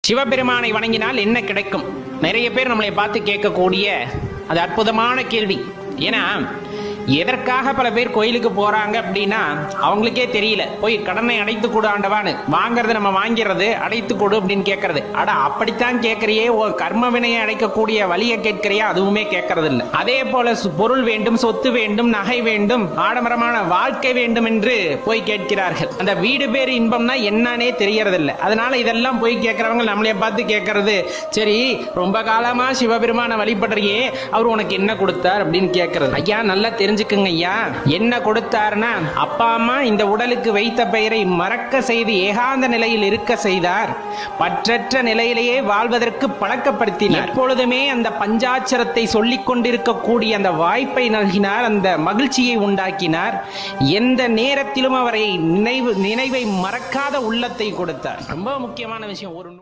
சிவபெருமானை வணங்கினால் என்ன கிடைக்கும்? நிறைய பேர் நம்மளை பார்த்து கேட்கக்கூடிய அது அற்புதமான கேள்வி. ஏன்னா எதற்காக பல பேர் கோயிலுக்கு போறாங்க அப்படின்னா அவங்களுக்கே தெரியல. போய் கடனை அடைத்து கொடு ஆண்டவான்னு வாங்கறது, நம்ம வாங்கிறது, அடைத்து கொடு அப்படின்னு கேட்கறது. அட அப்படித்தான் கேட்கறியே, கர்ம வினையை அடைக்கக்கூடிய வழியை கேட்கறியா? அதுவுமே கேட்கறது இல்லை. அதே போல பொருள் வேண்டும், சொத்து வேண்டும், நகை வேண்டும், ஆடம்பரமான வாழ்க்கை வேண்டும் என்று போய் கேட்கிறார்கள். அந்த வீடு பேர் இன்பம்னா என்னன்னே தெரியறதில்லை. அதனால இதெல்லாம் போய் கேட்கறவங்க நம்மளே பார்த்து கேட்கறது, சரி ரொம்ப காலமா சிவபெருமான வழிபடுறியே, அவர் உனக்கு என்ன கொடுத்தார் அப்படின்னு கேட்கறது. ஐயா நல்லா தெரிஞ்சுக்குங்க ஐயா, என்ன கொடுத்தாருன்னா அப்பா அம்மா இந்த உடலுக்கு வைத்த பெயரை மறக்க செய்து ஏகாந்த நிலையில் இருக்க செய்தார். பற்றற்ற நிலையிலேயே வாழ்வதற்கு பழக்கப்படுத்தினார். எப்பொழுதுமே அந்த பஞ்சாட்சரத்தை சொல்லிக் கொண்டிருக்கக்கூடிய அந்த வாய்ப்பை நல்கினார், அந்த மகிழ்ச்சியை உண்டாக்கினார். எந்த நேரத்திலும் அவரை நினைவை மறக்காத உள்ளத்தை கொடுத்தார். ரொம்ப முக்கியமான விஷயம். ஒரு